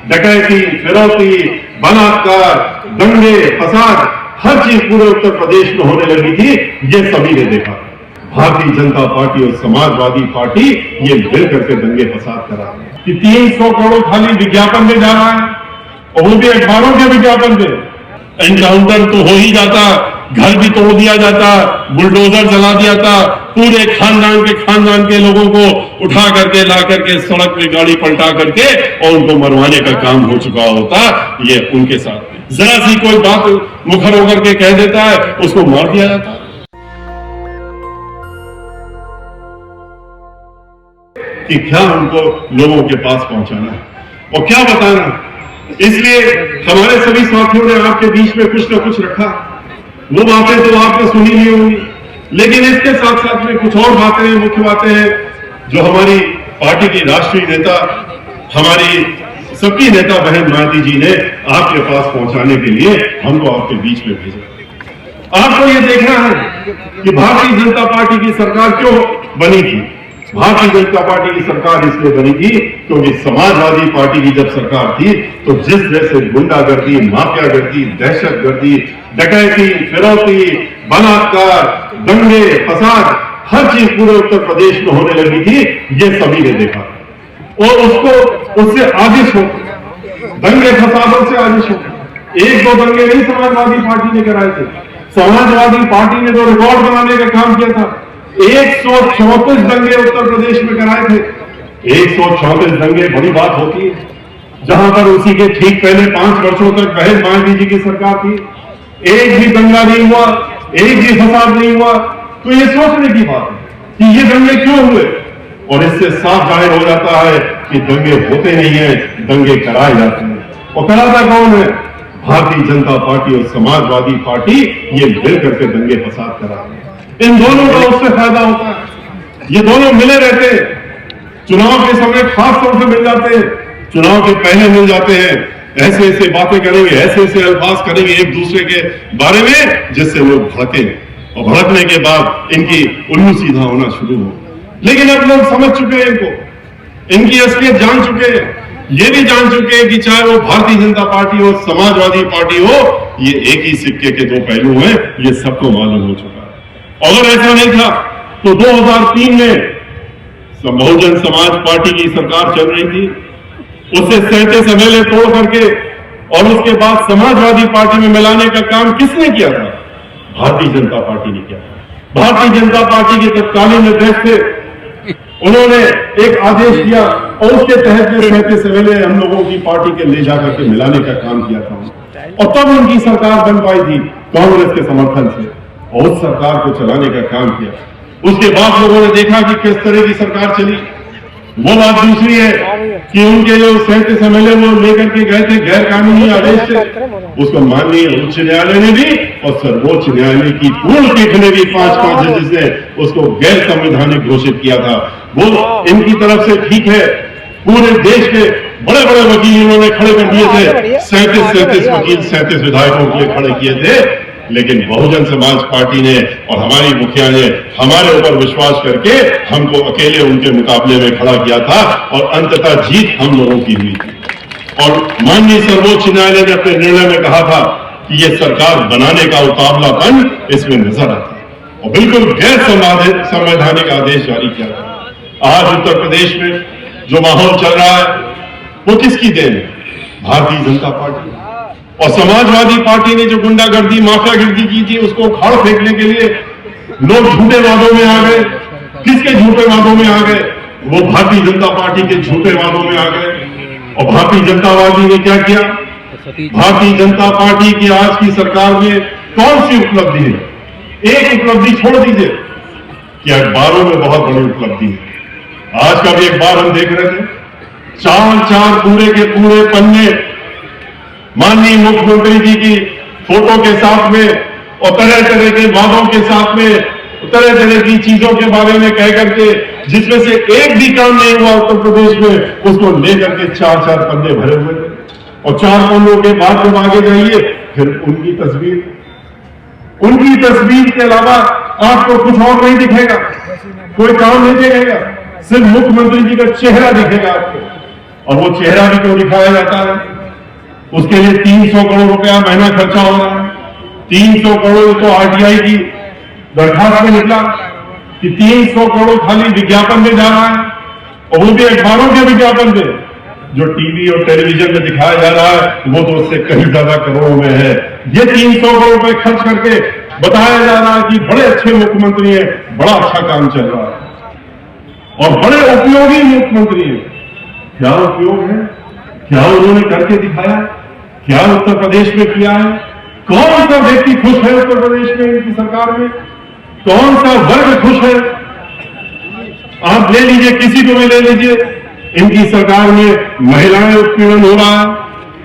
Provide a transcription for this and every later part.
डकैती, फिरौती, बलात्कार, दंगे, फसाद, हर चीज पूरे उत्तर प्रदेश में होने लगी थी। ये सभी ने देखा। भारतीय जनता पार्टी और समाजवादी पार्टी ये मिल करके दंगे फसाद करा कि 300 करोड़ खाली विज्ञापन में जा रहा है, और वो भी अखबारों के विज्ञापन पे। एनकाउंटर तो हो ही जाता, घर भी तोड़ दिया जाता, बुलडोजर चला दिया था, पूरे खानदान के लोगों को उठा करके ला करके सड़क पे गाड़ी पलटा करके और उनको मरवाने का काम हो चुका होता। ये उनके साथ जरा सी कोई बात मुखर होकर के कह देता है, उसको मार दिया जाता है। कि क्या उनको लोगों के पास पहुंचाना है और क्या बताना। इसलिए हमारे सभी साथियों ने आपके बीच में कुछ न कुछ रखा। वो बातें तो आपने सुनी नहीं होंगी, लेकिन इसके साथ साथ में कुछ और बातें, मुख्य बातें हैं जो हमारी पार्टी की राष्ट्रीय नेता, हमारी सबकी नेता बहन मायावती जी ने आपके पास पहुंचाने के लिए हमको आपके बीच में भेजा। आपको ये देखना है कि भारतीय जनता पार्टी की सरकार क्यों बनी थी। भारतीय जनता पार्टी की सरकार इसलिए बनी थी क्योंकि समाजवादी पार्टी की जब सरकार थी तो जिस तरह से गुंडागर्दी, माफियागर्दी, दहशतगर्दी, डकैती, फिरौती, बलात्कार, दंगे, फसाद, हर चीज पूरे उत्तर प्रदेश में होने लगी थी, ये सभी ने देखा और उससे आदिश हो, दंगे फसादों से आदिश हो। एक दो दंगे नहीं समाजवादी पार्टी ने कराए थे। समाजवादी पार्टी ने तो रिकॉर्ड बनाने का काम किया था। 134 दंगे उत्तर प्रदेश में कराए थे। 134 दंगे बड़ी बात होती है, जहां पर उसी के ठीक पहले 5 वर्षों तक बहन मायावती जी की सरकार थी, एक भी दंगा नहीं हुआ, एक भी फसाद नहीं हुआ। तो ये सोचने की बात है कि ये दंगे क्यों हुए, और इससे साफ जाहिर हो जाता है कि दंगे होते नहीं है, दंगे कराए जाते हैं। और कराता कौन है? भारतीय जनता पार्टी और समाजवादी पार्टी ये मिल करके दंगे फसाद कराते हैं। इन दोनों का उससे फायदा होता है। ये दोनों मिले रहते हैं, चुनाव के समय खास तौर से मिल जाते हैं, चुनाव के पहले मिल जाते हैं, ऐसे ऐसे बातें करेंगे, ऐसे ऐसे अल्फाज करेंगे एक दूसरे के बारे में जिससे लोग भड़के, और भड़कने के बाद इनकी उल्लू सीधा होना शुरू हो। लेकिन अब लोग समझ चुके हैं इनको, इनकी असलियत जान चुके हैं। ये भी जान चुके हैं कि चाहे वो भारतीय जनता पार्टी हो, समाजवादी पार्टी हो, ये एक ही सिक्के के दो पहलू हैं, ये सबको मालूम हो चुका है। अगर ऐसा नहीं था तो 2003 में बहुजन समाज पार्टी की सरकार चल रही थी, उससे 37 एमएलए तोड़ करके और उसके बाद समाजवादी पार्टी में मिलाने का काम किसने किया था? भारतीय जनता पार्टी ने किया। भारतीय जनता पार्टी के तत्कालीन अध्यक्ष थे, उन्होंने एक आदेश दिया और उसके तहत 37 एमएलए हम लोगों की पार्टी के ले जाकर के मिलाने का काम किया था, और तब उनकी सरकार बन पाई थी कांग्रेस के समर्थन से, और उस सरकार को चलाने का काम किया। उसके बाद लोगों ने देखा कि किस तरह की सरकार चली। वो बात दूसरी है कि उनके जो 37 एमएलए वो लेकर के गए थे गैर कानूनी आदेश से, उसको माननीय उच्च न्यायालय ने भी और सर्वोच्च न्यायालय की पूर्ण पीठ ने भी 5 जजेस ने उसको गैर संवैधानिक घोषित किया था। वो इनकी तरफ से ठीक है, पूरे देश के बड़े बड़े वकील इन्होंने खड़े कर दिए थे, 37 वकील 37 विधायकों के लिए खड़े किए थे, लेकिन बहुजन समाज पार्टी ने और हमारी मुखिया ने हमारे ऊपर विश्वास करके हमको अकेले उनके मुकाबले में खड़ा किया था, और अंततः जीत हम लोगों की हुई थी। और माननीय सर्वोच्च न्यायालय ने अपने निर्णय में कहा था कि यह सरकार बनाने का उतावलापन इसमें नजर आता है, और बिल्कुल गैर संवैधानिक आदेश जारी किया था। आज उत्तर प्रदेश में जो माहौल चल रहा है वो किसकी देन है? भारतीय जनता पार्टी और समाजवादी पार्टी ने जो गुंडागर्दी, माफियागर्दी की थी, उसको उखाड़ फेंकने के लिए लोग झूठे वादों में आ गए। किसके झूठे वादों में आ गए? वो भारतीय जनता पार्टी के झूठे वादों में आ गए। और भारतीय जनता पार्टी ने क्या किया? भारतीय जनता पार्टी की आज की सरकार में कौन सी उपलब्धि है? एक उपलब्धि छोड़ दीजिए कि अखबारों में बहुत बड़ी उपलब्धि है। आज का भी अखबार हम देख रहे थे, 4 पूरे के पूरे पन्ने माननीय मुख्यमंत्री जी की फोटो के साथ में और तरह तरह के वादों के साथ में, तरह तरह की चीजों के बारे में कह करके, जिसमें से एक भी काम नहीं हुआ उत्तर प्रदेश में, उसको लेकर के 4 पन्ने भरे हुए थे। और 4 पन्नों के बाद जब आगे जाइए फिर उनकी तस्वीर के अलावा आपको कुछ और नहीं दिखेगा, कोई काम नहीं दिखेगा, सिर्फ मुख्यमंत्री जी का चेहरा दिखेगा आपको। और वो चेहरा भी क्यों दिखाया जाता है? उसके लिए 300 करोड़ रुपया महीना खर्चा हो रहा है। 300 करोड़ तो आरटीआई की दरखास्त में निकला कि 300 करोड़ खाली विज्ञापन में जा रहा है, और वो भी अखबारों के विज्ञापन पे। जो टीवी और टेलीविजन में दिखाया जा रहा है वो तो उससे कहीं ज्यादा करोड़ों में है। ये 300 करोड़ रुपए खर्च करके बताया जा रहा है कि बड़े अच्छे मुख्यमंत्री हैं, बड़ा अच्छा काम चल रहा है और बड़े उपयोगी मुख्यमंत्री हैं। क्या उपयोग है? क्या उन्होंने करके दिखाया? क्या उत्तर प्रदेश में किया है? कौन सा व्यक्ति खुश है उत्तर प्रदेश में इनकी सरकार में? कौन सा वर्ग खुश है? आप ले लीजिए, किसी को भी ले लीजिए, इनकी सरकार में महिलाएं उत्पीड़न हो रहा है।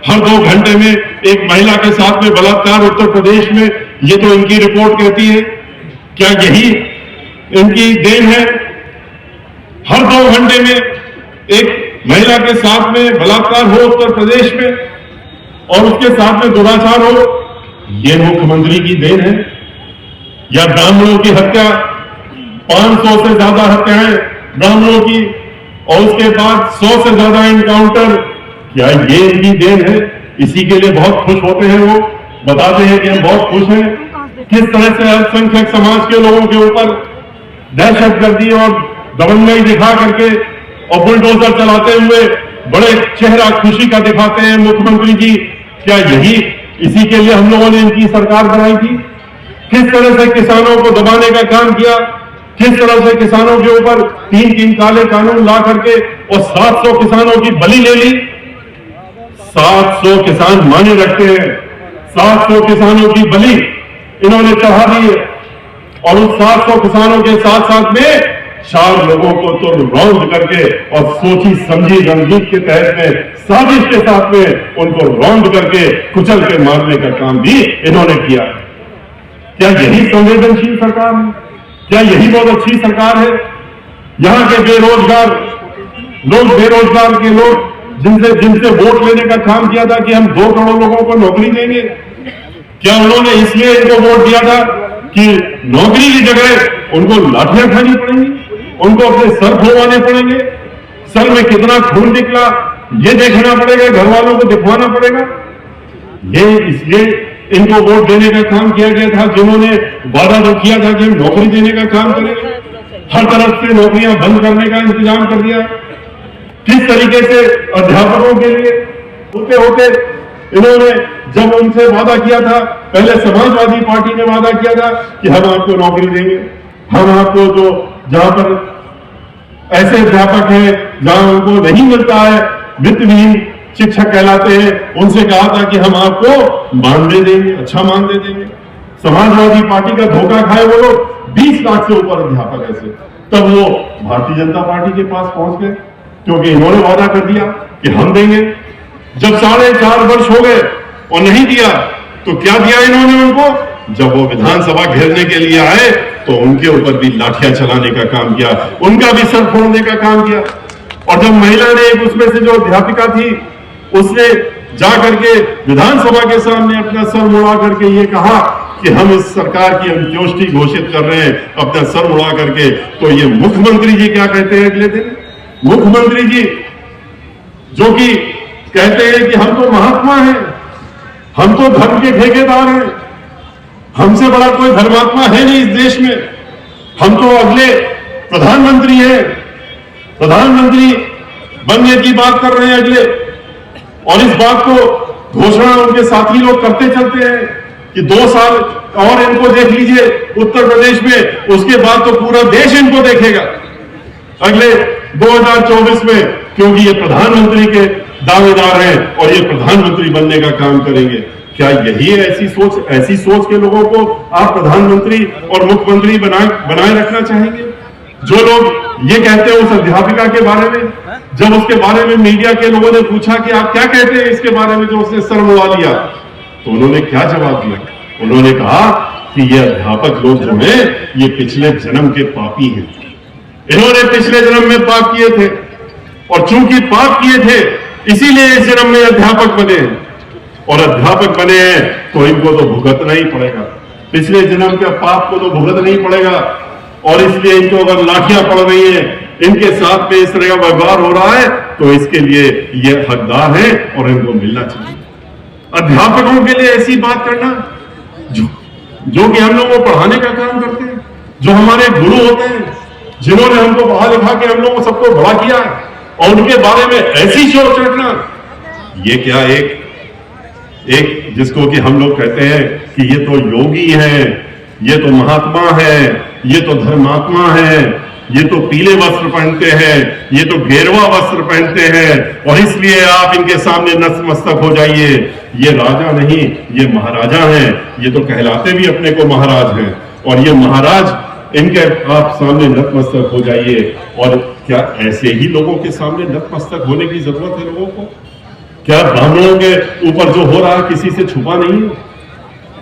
हर 2 घंटे में एक महिला के साथ में बलात्कार उत्तर प्रदेश में, ये तो इनकी रिपोर्ट कहती है। क्या यही इनकी देन है? हर 2 घंटे में एक महिला के साथ में बलात्कार हो उत्तर प्रदेश में और उसके साथ में दुराचार हो, ये मुख्यमंत्री की देन है? या ब्राह्मणों की हत्या, 500 से ज्यादा हत्याएं ब्राह्मणों की और उसके बाद 100 से ज्यादा एनकाउंटर, क्या ये इनकी देन है? इसी के लिए बहुत खुश होते हैं, वो बताते हैं कि हम बहुत खुश हैं। किस तरह से अल्पसंख्यक समाज के लोगों के ऊपर दहशतगर्दी और दबंगई दिखा करके और बुलडोजर चलाते हुए बड़े चेहरा खुशी का दिखाते हैं मुख्यमंत्री जी। क्या यही इसी के लिए हम लोगों ने इनकी सरकार बनाई थी? किस तरह से किसानों को दबाने का काम किया, किस तरह से किसानों के ऊपर 3 काले कानून ला करके और 700 किसानों की बलि ले ली। 700 किसान माने रखते हैं, 700 किसानों की बलि इन्होंने चढ़ा दी है और उस 700 किसानों के साथ साथ में 4 लोगों को तो रौंद करके और सोची समझी रणनीति के तहत में साजिश के साथ में उनको रौंद करके कुचल के मारने का काम भी इन्होंने किया। क्या यही संवेदनशील सरकार है? क्या यही बहुत अच्छी सरकार है? यहां के बेरोजगार लोग, बेरोजगार के लोग जिनसे वोट लेने का काम किया था कि हम 2 करोड़ लोगों को नौकरी देंगे, क्या उन्होंने इसलिए इनको वोट दिया था कि नौकरी की जगह उनको लाठियां खानी पड़ेंगी, उनको अपने सर खुलवाने पड़ेंगे, सर में कितना खून निकला ये देखना पड़ेगा, घर वालों को दिखवाना पड़ेगा? ये इसलिए इनको वोट देने का काम किया गया था, जिन्होंने वादा तो किया था कि हम नौकरी देने का काम करेंगे, हर तरफ से नौकरियां बंद करने का इंतजाम कर दिया। किस तरीके से अध्यापकों के लिए होते होते इन्होंने जब उनसे वादा किया था, पहले समाजवादी पार्टी ने वादा किया था कि हम आपको नौकरी देंगे, हम आपको जो जहां पर ऐसे अध्यापक हैं जहां उनको नहीं मिलता है, वित्तविहीन शिक्षक कहलाते हैं, उनसे कहा था कि हम आपको मानदेय देंगे, अच्छा मानदेय देंगे। समाजवादी पार्टी का धोखा खाए वो लोग, 20 लाख से ऊपर अध्यापक ऐसे, तब वो भारतीय जनता पार्टी के पास पहुंच गए क्योंकि इन्होंने वादा कर दिया कि हम देंगे। जब 4.5 वर्ष हो गए और नहीं दिया तो क्या दिया इन्होंने उनको? जब वो विधानसभा घेरने के लिए आए तो उनके ऊपर भी लाठियां चलाने का काम किया, उनका भी सर फोड़ने का काम किया। और जब महिला ने एक उसमें से जो अध्यापिका थी उसने जाकर के विधानसभा के सामने अपना सर मुड़ा करके ये कहा कि हम इस सरकार की अंत्योष्टि घोषित कर रहे हैं, अपना सर मुड़ा करके, तो ये मुख्यमंत्री जी क्या कहते हैं अगले दिन? मुख्यमंत्री जी जो कि कहते हैं कि हम तो महात्मा हैं, हम तो धर्म के ठेकेदार हैं, हमसे बड़ा कोई धर्मात्मा है नहीं इस देश में, हम तो अगले प्रधानमंत्री हैं, प्रधानमंत्री बनने की बात कर रहे हैं अगले। और इस बात को घोषणा उनके साथी लोग करते चलते हैं कि 2 साल और इनको देख लीजिए उत्तर प्रदेश में, उसके बाद तो पूरा देश इनको देखेगा अगले 2024 में, क्योंकि ये प्रधानमंत्री के दावेदार हैं और ये प्रधानमंत्री बनने का काम करेंगे। क्या यही है ऐसी सोच के लोगों को आप प्रधानमंत्री और मुख्यमंत्री बनाए रखना चाहेंगे? जो लोग ये कहते हैं उस अध्यापिका के बारे में, जब उसके बारे में मीडिया के लोगों ने पूछा कि आप क्या कहते हैं इसके बारे में जो उसने सर मुड़ा लिया, तो उन्होंने क्या जवाब दिया? उन्होंने कहा कि ये अध्यापक लोग जो हैं ये पिछले जन्म के पापी हैं, इन्होंने पिछले जन्म में पाप किए थे और चूंकि पाप किए थे इसीलिए इस जन्म में अध्यापक बने हैं, और अध्यापक बने हैं तो इनको तो भुगतना ही पड़ेगा, पिछले जन्म के पाप को तो भुगतना ही पड़ेगा। और इसलिए इनको अगर लाठियां पड़ रही हैं, इनके साथ में इस तरह का व्यवहार हो रहा है तो इसके लिए ये हकदार है और इनको मिलना चाहिए। अध्यापकों के लिए ऐसी बात करना जो कि हम लोगों को पढ़ाने का काम करते हैं, जो हमारे गुरु होते हैं, जिन्होंने हमको पढ़ा लिखा के हम लोगों को सबको बड़ा किया है, और उनके बारे में ऐसी सोच रखना, ये क्या एक जिसको कि हम लोग कहते हैं कि ये तो योगी है, ये तो महात्मा है, ये तो धर्मात्मा है, ये तो पीले वस्त्र पहनते हैं, ये तो गेरुआ वस्त्र पहनते हैं और इसलिए आप इनके सामने नतमस्तक हो जाइए। ये राजा नहीं, ये महाराजा हैं। ये तो कहलाते भी अपने को महाराज हैं और ये महाराज, इनके आप सामने नतमस्तक हो जाइए। और क्या ऐसे ही लोगों के सामने नतमस्तक होने की जरूरत है लोगों को? क्या ब्राह्मणों के ऊपर जो हो रहा है किसी से छुपा नहीं है?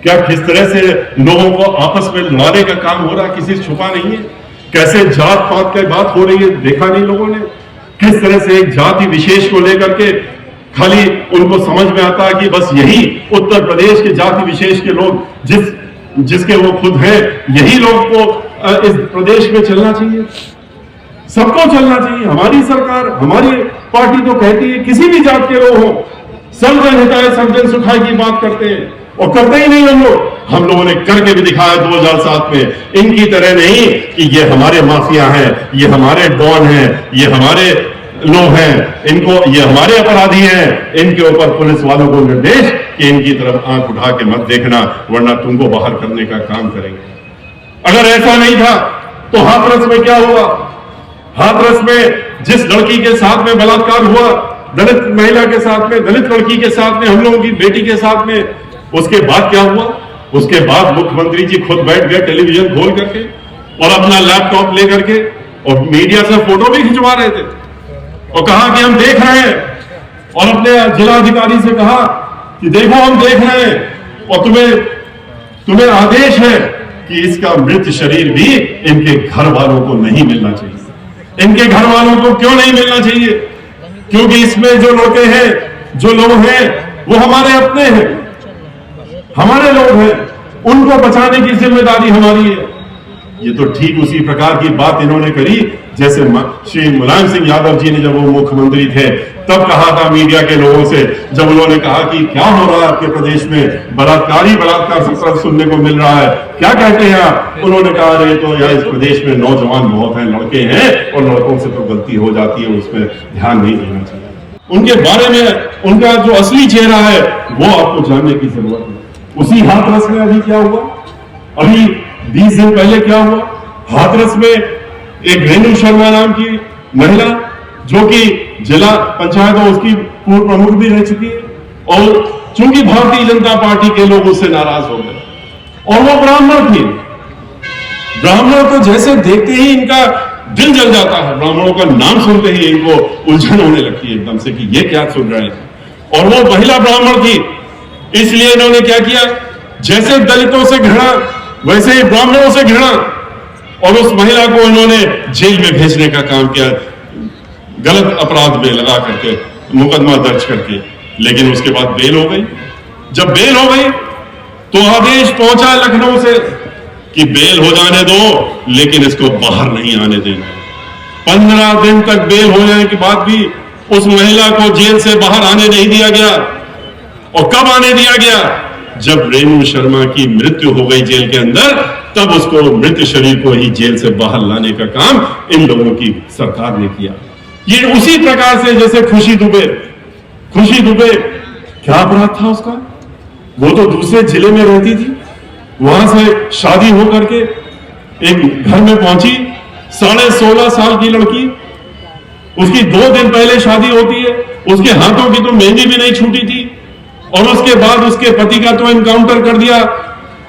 क्या किस तरह से लोगों को आपस में लड़ाने का काम हो रहा है किसी से छुपा नहीं है? कैसे जात पात की बात हो रही है देखा नहीं लोगों ने? किस तरह से एक जाति विशेष को लेकर के खाली उनको समझ में आता है कि बस यही उत्तर प्रदेश के जाति विशेष के लोग जिसके वो खुद हैं, यही लोग को इस प्रदेश में चलना चाहिए, सबको चलना चाहिए। हमारी सरकार, हमारी पार्टी तो कहती है किसी भी जात के लोग हो, सब जन हिताय सब जन सुखाय की बात करते हैं और करते ही नहीं हम लोगों ने करके भी दिखाया 2007 में। इनकी तरह नहीं कि ये हमारे माफिया हैं, ये हमारे डॉन हैं, ये हमारे लोग हैं, इनको ये हमारे अपराधी हैं, इनके ऊपर पुलिस वालों को निर्देश कि इनकी तरफ आंख उठा के मत देखना वरना तुमको बाहर करने का काम करेंगे। अगर ऐसा नहीं था तो हाथरस में क्या हुआ? हाथरस में जिस लड़की के साथ में बलात्कार हुआ, दलित महिला के साथ में, दलित लड़की के साथ में, हम लोगों की बेटी के साथ में, उसके बाद क्या हुआ? उसके बाद मुख्यमंत्री जी खुद बैठ गए टेलीविजन खोल करके और अपना लैपटॉप लेकर के और मीडिया से फोटो भी खिंचवा रहे थे और कहा कि हम देख रहे हैं, और अपने जिलाधिकारी से कहा कि देखो हम देख रहे हैं और तुम्हें आदेश है कि इसका मृत शरीर भी इनके घर वालों को नहीं मिलना चाहिए। इनके घर वालों को क्यों नहीं मिलना चाहिए? क्योंकि इसमें जो लड़के हैं, जो लोग हैं, वो हमारे अपने हैं, हमारे लोग हैं, उनको बचाने की जिम्मेदारी हमारी है। ये तो ठीक उसी प्रकार की बात इन्होंने करी जैसे श्री मुलायम सिंह यादव जी ने जब वो मुख्यमंत्री थे तब कहा था मीडिया के लोगों से, जब उन्होंने कहा कि क्या हो रहा है आपके प्रदेश में, बलात्कार सत्र सुनने को मिल रहा है, क्या कहते हैं आप? उन्होंने कहा अरे तो यार इस प्रदेश में नौजवान बहुत हैं, लड़के हैं और लड़कों से तो गलती हो जाती है, उसमें ध्यान नहीं देना चाहिए। उनके बारे में उनका जो असली चेहरा है वो आपको जानने की जरूरत है। उसी हाथरस में अभी क्या हुआ? अभी 20 दिन पहले क्या हुआ? हाथरस में एक रेणु शर्मा नाम की महिला जो कि जिला पंचायत और उसकी पूर्व प्रमुख भी रह चुकी है, और चूंकि भारतीय जनता पार्टी के लोग उससे नाराज हो गए और वो ब्राह्मण थी। ब्राह्मणों को जैसे देखते ही इनका दिल जल जाता है, ब्राह्मणों का नाम सुनते ही इनको उलझन होने लगती है एकदम से कि ये क्या सुन रहे हैं। और वो महिला ब्राह्मण थी, इसलिए इन्होंने क्या किया, जैसे दलितों से घृणा वैसे ही ब्राह्मणों से घृणा, और उस महिला को इन्होंने जेल में भेजने का काम किया, गलत अपराध में लगा करके मुकदमा दर्ज करके। लेकिन उसके बाद बेल हो गई। जब बेल हो गई तो आदेश पहुंचा लखनऊ से कि बेल हो जाने दो लेकिन इसको बाहर नहीं आने देना। 15 दिन तक बेल हो जाने के बाद भी उस महिला को जेल से बाहर आने नहीं दिया गया। और कब आने दिया गया? जब रेणु शर्मा की मृत्यु हो गई जेल के अंदर, तब उसको मृत शरीर को ही जेल से बाहर लाने का काम इन लोगों की सरकार ने किया। ये उसी प्रकार से जैसे खुशी दुबे क्या अपराध था उसका? वो तो दूसरे जिले में रहती थी, वहां से शादी हो करके एक घर में पहुंची, 16.5 साल की लड़की, उसकी 2 दिन पहले शादी होती है, उसके हाथों की तो मेहंदी भी नहीं छूटी थी, और उसके बाद उसके पति का तो इनकाउंटर कर दिया,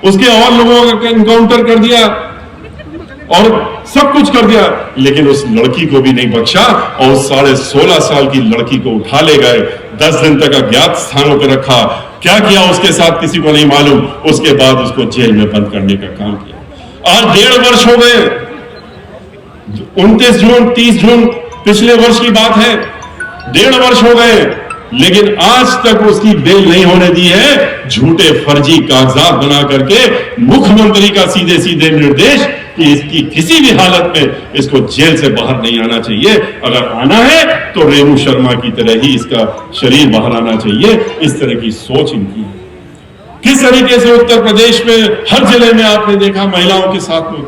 उसके और लोगों का इनकाउंटर कर दिया और सब कुछ कर दिया, लेकिन उस लड़की को भी नहीं बख्शा और 16.5 साल की लड़की को उठा ले गए, 10 दिन तक अज्ञात स्थानों पर रखा। क्या किया उसके साथ किसी को नहीं मालूम। उसके बाद उसको जेल में बंद करने का काम किया। आज 1.5 वर्ष हो गए, 29 जून 30 जून पिछले वर्ष की बात है, 1.5 वर्ष हो गए, लेकिन आज तक उसकी बेल नहीं होने दी है। झूठे फर्जी कागजात बना करके मुख्यमंत्री का सीधे सीधे निर्देश कि इसकी किसी भी हालत में इसको जेल से बाहर नहीं आना चाहिए। अगर आना है तो रेणु शर्मा की तरह ही इसका शरीर बाहर आना चाहिए। इस तरह की सोच इनकी है। किस तरीके से उत्तर प्रदेश में हर जिले में आपने देखा महिलाओं के साथ में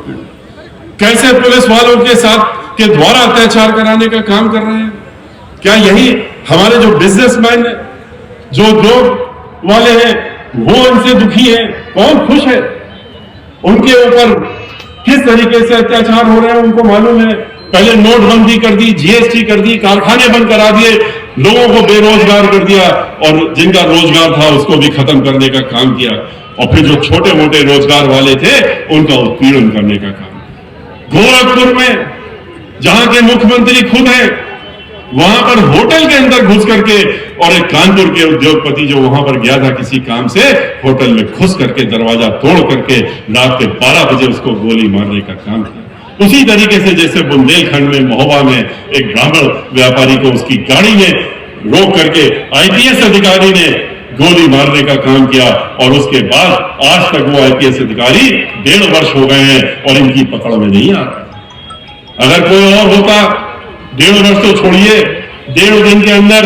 कैसे पुलिस वालों के साथ के द्वारा अत्याचार कराने का काम कर रहे हैं। क्या यही हमारे जो बिजनेसमैन है, जो उद्योग वाले हैं, वो इनसे दुखी है? कौन खुश है? उनके ऊपर किस तरीके से अत्याचार हो रहे हैं उनको मालूम है। पहले नोटबंदी कर दी, जीएसटी कर दी, कारखाने बंद करा दिए, लोगों को बेरोजगार कर दिया और जिनका रोजगार था उसको भी खत्म करने का काम किया। और फिर जो छोटे मोटे रोजगार वाले थे उनका उत्पीड़न करने का काम। गोरखपुर में जहां के मुख्यमंत्री खुद हैं, वहां पर होटल के अंदर घुस करके, और एक कानपुर के उद्योगपति जो वहां पर गया था किसी काम से, होटल में घुस करके दरवाजा तोड़ करके रात के 12 बजे उसको गोली मारने का काम किया। उसी तरीके से जैसे बुंदेलखंड में महोबा में एक ब्राह्मण व्यापारी को उसकी गाड़ी में रोक करके आईपीएस अधिकारी ने गोली मारने का काम किया, और उसके बाद आज तक वो आईपीएस अधिकारी 1.5 वर्ष हो गए हैं और इनकी पकड़ में नहीं आ रहा। अगर कोई और होता 1.5 वर्ष तो छोड़िए, 1.5 दिन के अंदर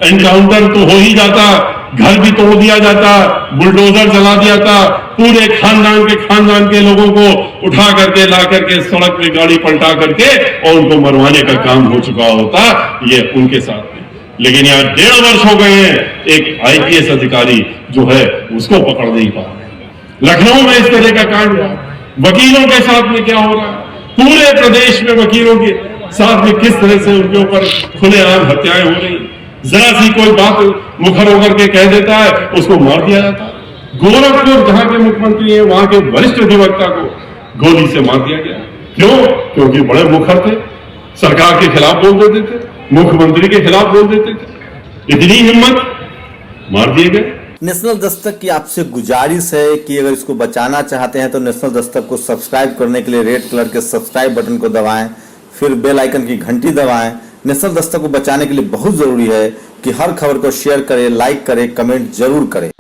एनकाउंटर तो हो ही जाता, घर भी तोड़ दिया जाता, बुलडोजर चला दिया था, पूरे खानदान के लोगों को उठा करके ला करके सड़क पे गाड़ी पलटा करके और उनको मरवाने का काम हो चुका होता ये उनके साथ में। लेकिन यहाँ 1.5 वर्ष हो गए हैं, एक आईपीएस अधिकारी जो है उसको पकड़ नहीं पा रहे। लखनऊ में इस तरह का कांड हुआ, वकीलों के साथ में क्या हो रहा है, पूरे प्रदेश में वकीलों के साथ में किस तरह से उनके ऊपर खुलेआम हत्याएं हो रही। जरा सी कोई बात मुखर होकर के कह देता है उसको मार दिया जाता है। गोरखपुर जहां के मुख्यमंत्री हैं वहां के वरिष्ठ अधिवक्ता को गोली से मार दिया गया। क्यों? क्योंकि बड़े मुखर थे, सरकार के खिलाफ बोल देते थे, मुख्यमंत्री के खिलाफ बोल देते थे, इतनी हिम्मत, मार दिए गए। नेशनल दस्तक की आपसे गुजारिश है कि अगर इसको बचाना चाहते हैं तो नेशनल दस्तक को सब्सक्राइब करने के लिए रेड कलर के सब्सक्राइब बटन को दबाएं, फिर बेल आइकन की घंटी दबाएं। नेशनल दस्तक को बचाने के लिए बहुत जरूरी है कि हर खबर को शेयर करें, लाइक करें, कमेंट जरूर करें।